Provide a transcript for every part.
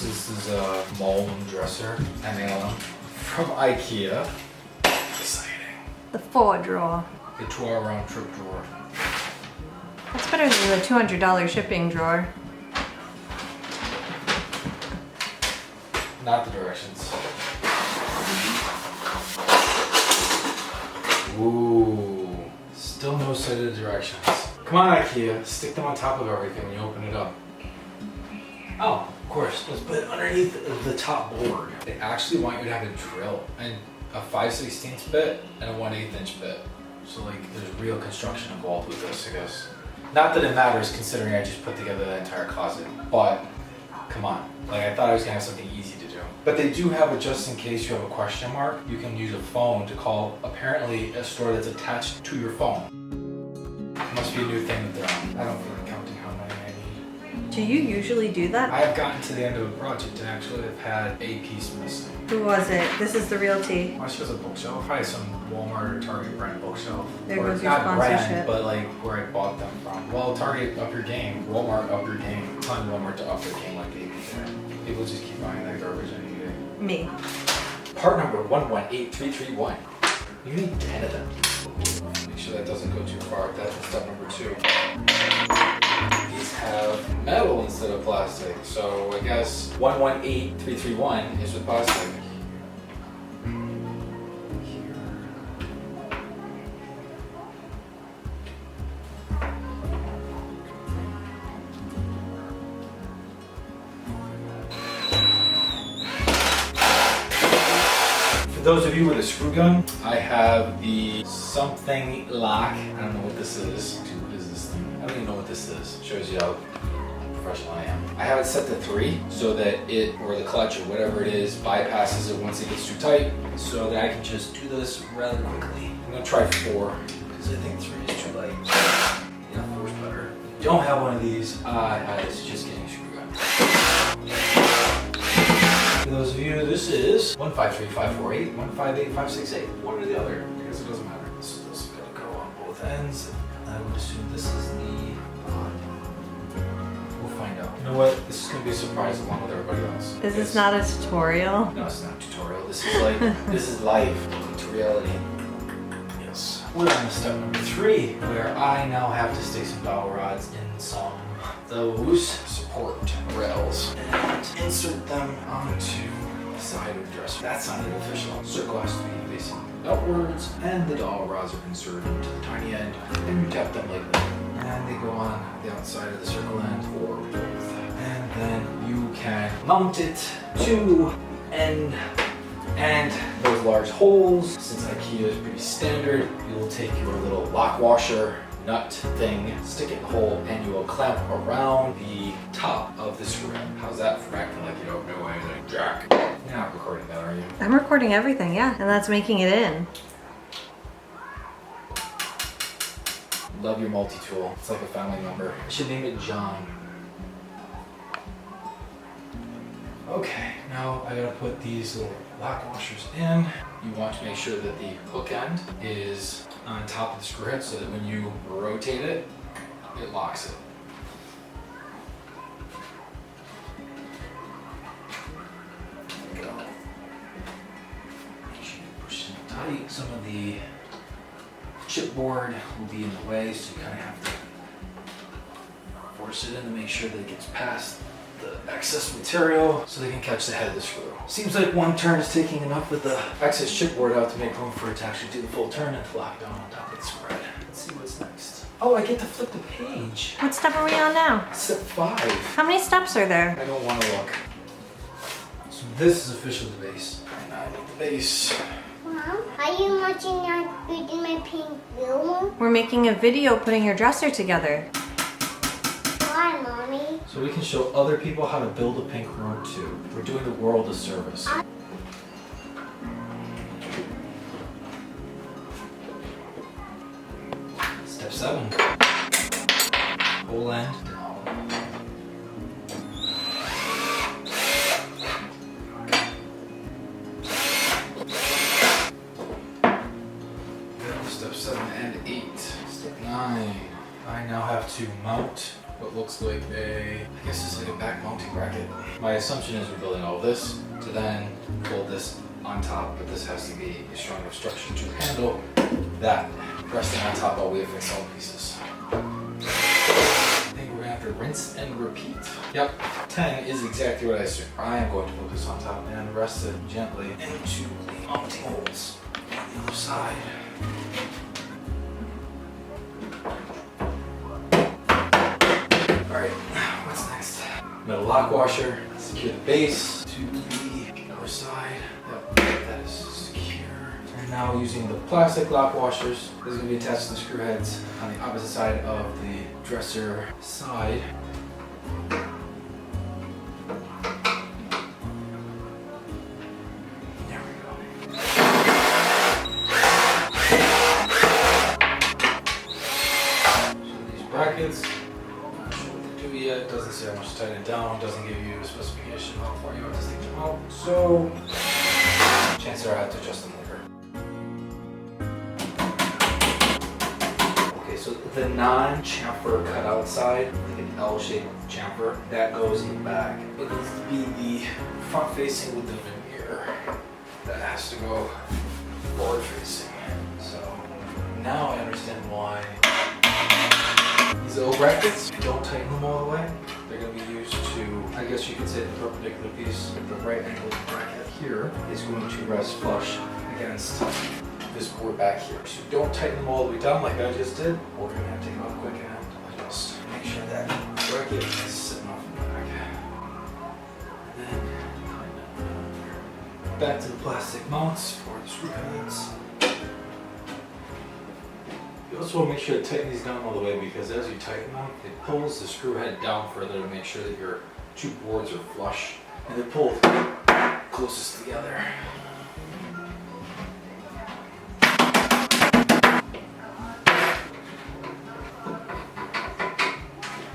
This is a Malm dresser, M-A-L-M, from Ikea. Exciting. The 4-drawer. The 2-hour round trip drawer. That's better than the $200 shipping drawer. Not the directions. Ooh. Still no set of directions. Come on, Ikea. Stick them on top of everything when you open it up. Oh, of course. Let's put it underneath the top board. They actually want you to have a drill and a 5/16 bit and a 1/8 inch bit. So like there's real construction involved with this, I guess. Not that it matters considering I just put together the entire closet, but come on. Like I thought I was gonna have something easy to do. But they do have it just in case you have a question mark. You can use a phone to call apparently a store that's attached to your phone. Must be a new thing that they're on. I don't feel like counting how many I need. Do you usually do that? I have gotten to the end of a project and actually have had a piece missing. Who was it? This is the real tea. Well, she has a bookshelf, probably some Walmart or Target brand bookshelf. There or goes your not sponsorship. brand, but like where I bought them from. Well, Target up your game, Walmart up your game. I'm telling Walmart to up their game like they do there. People just keep buying that garbage on eBay. Me. Part number 118331. You need 10 of them. Make sure that doesn't go too far. That's step number 2. These have metal instead of plastic, so I guess 118331 is with plastic. For those of you with a screw gun, I have the something lock. I don't know what this is. Dude, what is this thing? I don't even know what this is. Shows you how professional I am. I have it set to 3 so that it, or the clutch or whatever it is, bypasses it once it gets too tight so that I can just do this rather quickly. I'm gonna try 4 because I think 3 is too light. Yeah, 4 is better. Don't have one of these. It's just getting a screw gun. For those of you, this is 153548, 158568. One or the other, because it doesn't matter. So this is gonna go on both ends. I would assume this is the we'll find out. You know what? This is gonna be a surprise along with everybody else. Is this not a tutorial? No, it's not a tutorial. This is like this is life to reality. Yes. We're on to step number 3, where I now have to stick some dowel rods in some those support rails and insert them onto the side of the dresser. That sounded official. Circle has to be facing outwards, and the dowel rods are inserted into the tiny end, and you tap them like that. And they go on the outside of the circle end or both. And then you can mount it to and those large holes. Since IKEA is pretty standard, you will take your little lock washer nut thing, stick it in the hole, and you will clamp around the top of the screw head. How's that for acting like you don't know anything? Jack. You're not recording that, are you? I'm recording everything, yeah. And that's making it in. Love your multi-tool. It's like a family member. I should name it John. Okay, now I gotta put these little lock washers in. You want to make sure that the hook end is on top of the screw head so that when you rotate it, it locks it. There we go. Make sure you push it tight. Some of the chipboard will be in the way, so you kind of have to force it in to make sure that it gets past the excess material so they can catch the head of the screw. Seems like one turn is taking enough with the excess chipboard out to make room for it to actually do the full turn and to lock down on top of the spread. Let's see what's next. Oh, I get to flip the page. What step are we on now? Step 5. How many steps are there? I don't want to look. So this is officially the base. And I need the base. Mom, are you watching that reading my pink film? We're making a video putting your dresser together. Why, Mommy? So we can show other people how to build a pink room too. We're doing the world a service. Step 7. Whole end down. Step 7 and 8. Step 9. I now have to mount what what looks like I guess it's like a back mounting bracket. My assumption is we're building all this to then fold this on top, but this has to be a strong enough structure to handle that resting on top while we affix all the pieces. I think we're gonna have to rinse and repeat. Yep, 10 is exactly what I assumed. I am going to put this on top and rest it gently into the mounting holes on the other side. Alright, what's next? Metal lock washer, secure the base to the other side. Yep, that is secure. And now using the plastic lock washers, this is going to be attached to the screw heads on the opposite side of the dresser side. There we go. So these brackets, it doesn't say how much to tighten it down, doesn't give you a specification how far you have to stick them out, so chances are I have to adjust them later. Okay, so the non-chamfer cutout side, like an L-shaped chamfer, that goes in the back. It needs to be the front facing with the veneer. That has to go forward facing. So now I understand why these little brackets, don't tighten them all the way. They're going to be used to, I guess you could say, the perpendicular piece of the right angle bracket here is going to rest flush against this board back here. So don't tighten them all the way down like I just did. We're going to have to take them out quick and adjust. Make sure that bracket is sitting off the back. And then back to the plastic mounts for the screw heads. You also want to make sure to tighten these down all the way, because as you tighten them, it pulls the screw head down further to make sure that your two boards are flush and they're pulled closest together.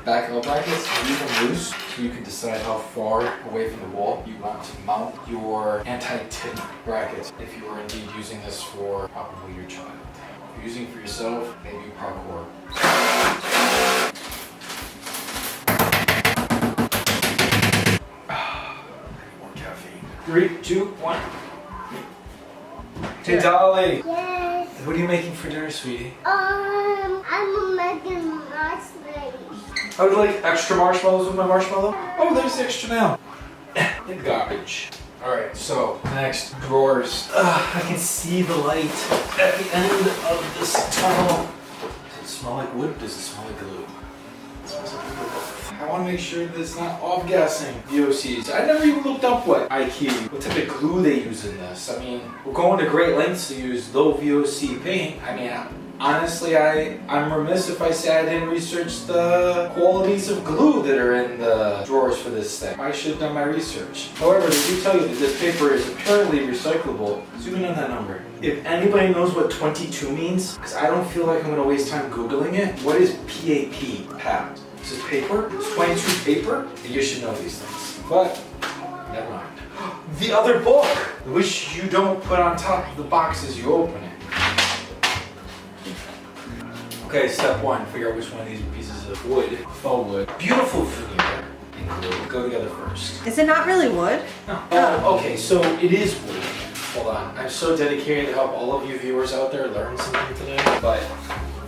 Back L brackets, leave them loose so you can decide how far away from the wall you want to mount your anti-tip brackets if you are indeed using this for probably your child. If you're using it for yourself, maybe parkour. More caffeine. 3, 2, 1. Hey Dolly! Yes. What are you making for dinner, sweetie? I'm making marshmallows. I would like extra marshmallows with my marshmallow. Oh, there's extra now. In garbage. Alright, so next, drawers. I can see the light at the end of this tunnel. Does it smell like wood? Does it smell like glue? It smells like glue. I want to make sure that it's not off-gassing VOCs. I never even looked up what type of glue they use in this. I mean, we're going to great lengths to use low VOC paint. I mean, honestly, I'm remiss if I say I didn't research the qualities of glue that are in the drawers for this thing. I should have done my research. However, they do tell you that this paper is apparently recyclable. Zoom in on that number. If anybody knows what 22 means, because I don't feel like I'm going to waste time Googling it, what is PAP? PAP. Is it paper? It's 22 paper? You should know these things. But, never mind. The other book, which you don't put on top of the box as you open it. Okay, step 1, figure out which one of these pieces of wood, faux wood, beautiful veneer, and glue go together first. Is it not really wood? No. Oh, okay, so it is wood. Hold on, I'm so dedicated to help all of you viewers out there learn something today, but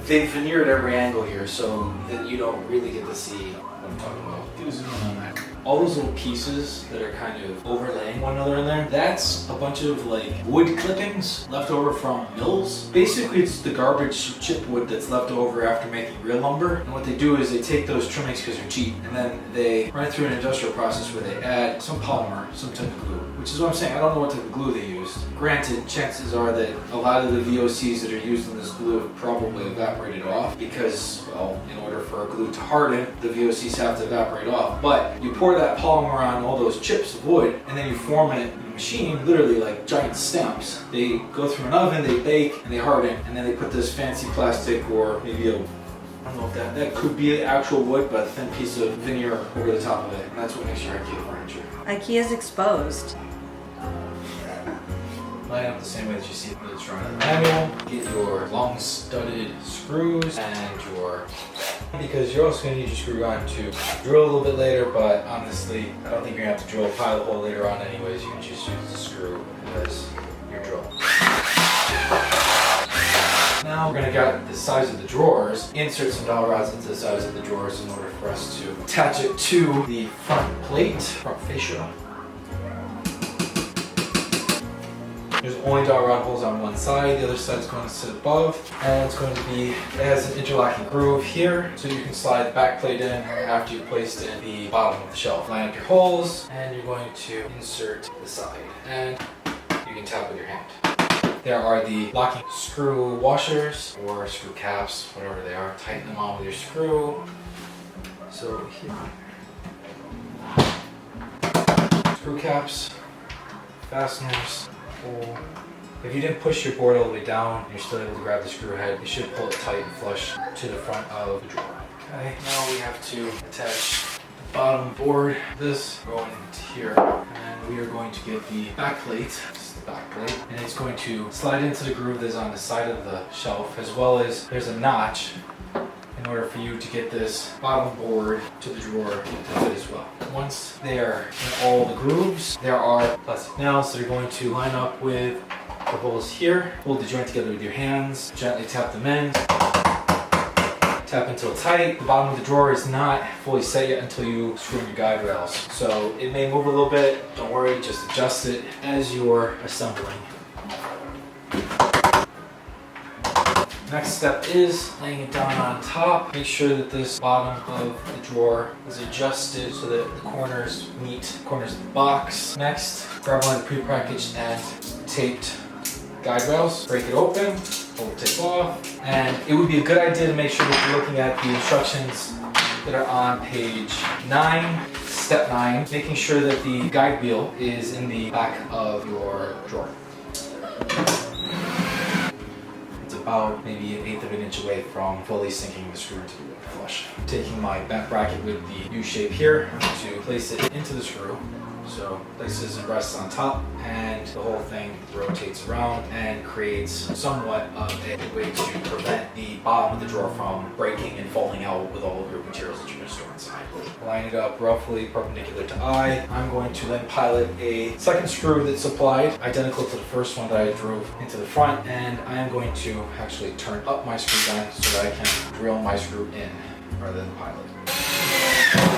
they veneered every angle here so that you don't really get to see what I'm talking about. Do zoom in on that. All those little pieces that are kind of overlaying one another in there, that's a bunch of like wood clippings left over from mills. Basically, it's the garbage chip wood that's left over after making real lumber. And what they do is they take those trimmings because they're cheap, and then they run it through an industrial process where they add some polymer, some type of glue. Which is what I'm saying, I don't know what type of glue they used. Granted, chances are that a lot of the VOCs that are used in this glue have probably evaporated off because, well, in order for a glue to harden, the VOCs have to evaporate off. But you pour that polymer on all those chips of wood, and then you form it in a machine, literally like giant stamps. They go through an oven, they bake, and they harden, and then they put this fancy plastic or maybe I don't know if that could be actual wood, but a thin piece of veneer over the top of it. And that's what makes your IKEA furniture. IKEA's exposed. Line up the same way that you see it in the manual. Get your long studded screws and your because you're also going to need your screw gun to drill a little bit later, but honestly, I don't think you're going to have to drill a pilot hole later on anyways. You can just use the screw as your drill. Now we're going to get the size of the drawers, insert some dowel rods into the size of the drawers in order for us to attach it to the front plate, front fascia. There's only dowel rod holes on one side, the other side is going to sit above, and it's going to be, it has an interlocking groove here, so you can slide the back plate in after you've placed in the bottom of the shelf. Line up your holes, and you're going to insert the side, and you can tap with your hand. There are the locking screw washers, or screw caps, whatever they are. Tighten them on with your screw. So here. Screw caps, fasteners. If you didn't push your board all the way down, you're still able to grab the screw head. You should pull it tight and flush to the front of the drawer. Okay, now we have to attach the bottom board. This going into here, and we are going to get the back plate. This is the back plate, and it's going to slide into the groove that's on the side of the shelf, as well as there's a notch in order for you to get this bottom board to the drawer to fit as well. Once they are in all the grooves, there are plastic nails that are going to line up with the holes here. Hold the joint together with your hands, gently tap them in. Tap until tight. The bottom of the drawer is not fully set yet until you screw in your guide rails. So it may move a little bit, don't worry, just adjust it as you're assembling. Next step is laying it down on top. Make sure that this bottom of the drawer is adjusted so that the corners meet the corners of the box. Next, grab one of the prepackaged and taped guide rails, break it open, pull the tape off, and it would be a good idea to make sure that you're looking at the instructions that are on page 9, step 9, making sure that the guide wheel is in the back of your drawer. About maybe 1/8 of an inch away from fully sinking the screw into the wood flush. Taking my bent bracket with the U shape here to place it into the screw. So places and rests on top, and the whole thing rotates around and creates somewhat of a way to prevent the bottom of the drawer from breaking and falling out with all of your materials that you're going to store inside. Line it up roughly perpendicular to eye. I'm going to then pilot a second screw that's applied, identical to the first one that I drove into the front, and I am going to actually turn up my screw gun so that I can drill my screw in rather than pilot.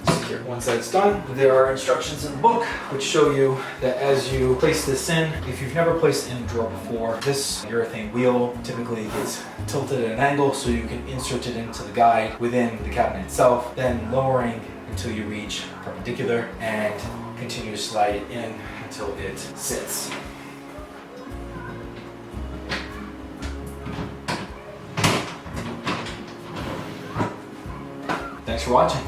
Secure. Once that's done, there are instructions in the book which show you that as you place this in, if you've never placed it in a drawer before, this urethane wheel typically gets tilted at an angle so you can insert it into the guide within the cabinet itself, then lowering until you reach perpendicular and continue to slide it in until it sits. Thanks for watching.